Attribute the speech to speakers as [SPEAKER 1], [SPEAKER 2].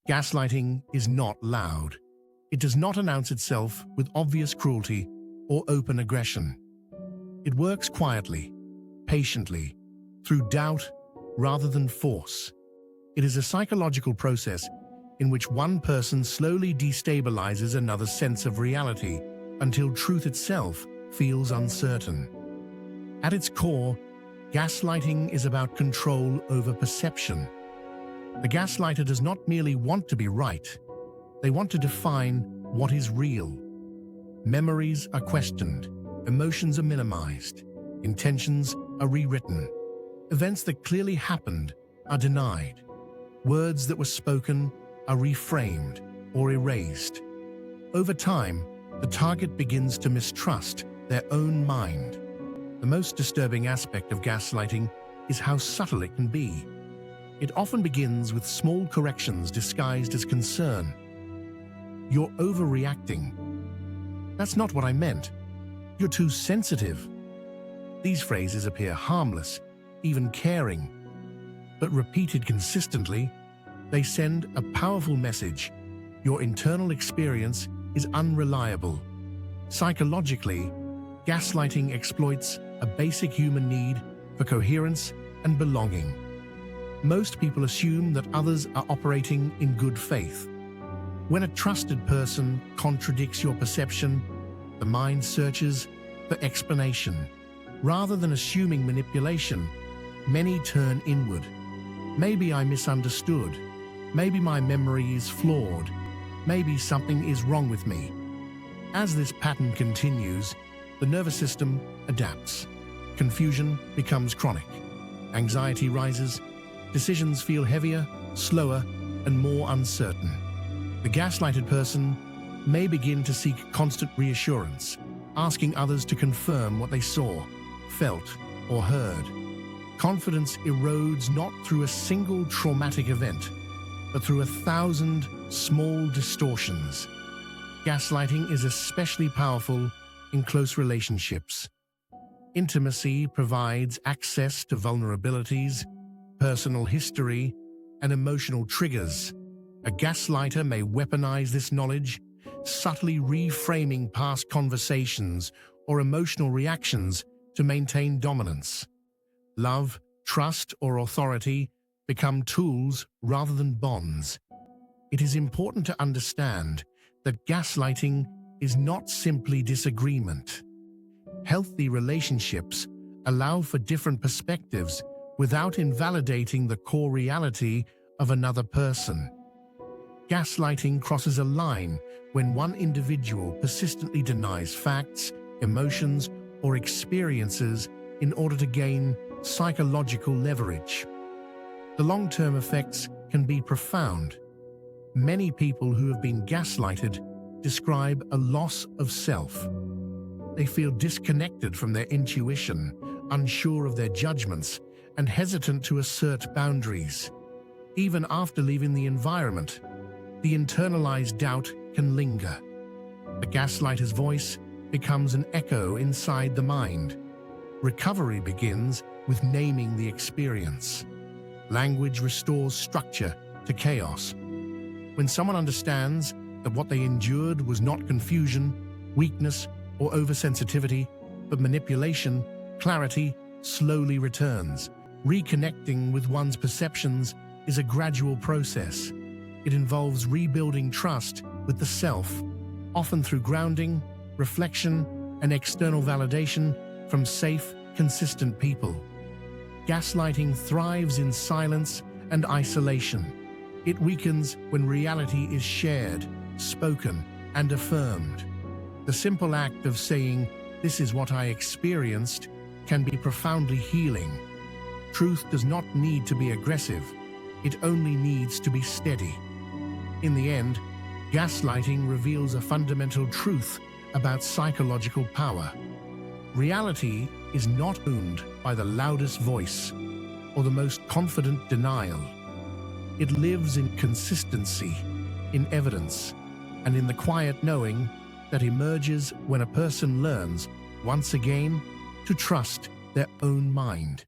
[SPEAKER 1] Gaslighting is not loud. It does not announce itself with obvious cruelty or open aggression. It works quietly, patiently, through doubt rather than force. It is a psychological process in which one person slowly destabilizes another's sense of reality until truth itself feels uncertain. At its core, gaslighting is about control over perception. The gaslighter does not merely want to be right. They want to define what is real. Memories are questioned, emotions are minimized, intentions are rewritten. Events that clearly happened are denied. Words that were spoken are reframed or erased. Over time, the target begins to mistrust their own mind. The most disturbing aspect of gaslighting is how subtle it can be. It often begins with small corrections disguised as concern. "You're overreacting." "That's not what I meant." "You're too sensitive." These phrases appear harmless, even caring, but repeated consistently, they send a powerful message. Your internal experience is unreliable. Psychologically, gaslighting exploits a basic human need for coherence and belonging. Most people assume that others are operating in good faith. When a trusted person contradicts your perception, the mind searches for explanation. Rather than assuming manipulation, many turn inward. Maybe I misunderstood. Maybe my memory is flawed. Maybe something is wrong with me. As this pattern continues, the nervous system adapts. Confusion becomes chronic. Anxiety rises. Decisions feel heavier, slower, and more uncertain. The gaslighted person may begin to seek constant reassurance, asking others to confirm what they saw, felt, or heard. Confidence erodes not through a single traumatic event, but through 1,000 small distortions. Gaslighting is especially powerful in close relationships. Intimacy provides access to vulnerabilities, personal history, and emotional triggers. A gaslighter may weaponize this knowledge, subtly reframing past conversations or emotional reactions to maintain dominance. Love, trust, or authority become tools rather than bonds. It is important to understand that gaslighting is not simply disagreement. Healthy relationships allow for different perspectives without invalidating the core reality of another person. Gaslighting crosses a line when one individual persistently denies facts, emotions, or experiences in order to gain psychological leverage. The long-term effects can be profound. Many people who have been gaslighted describe a loss of self. They feel disconnected from their intuition, unsure of their judgments, and hesitant to assert boundaries. Even after leaving the environment, the internalized doubt can linger. The gaslighter's voice becomes an echo inside the mind. Recovery begins with naming the experience. Language restores structure to chaos. When someone understands that what they endured was not confusion, weakness, or oversensitivity, but manipulation, clarity slowly returns. Reconnecting with one's perceptions is a gradual process. It involves rebuilding trust with the self, often through grounding, reflection, and external validation from safe, consistent people. Gaslighting thrives in silence and isolation. It weakens when reality is shared, spoken, and affirmed. The simple act of saying, "This is what I experienced," can be profoundly healing. Truth does not need to be aggressive. It only needs to be steady. In the end, gaslighting reveals a fundamental truth about psychological power. Reality is not owned by the loudest voice or the most confident denial. It lives in consistency, in evidence, and in the quiet knowing that emerges when a person learns, once again, to trust their own mind.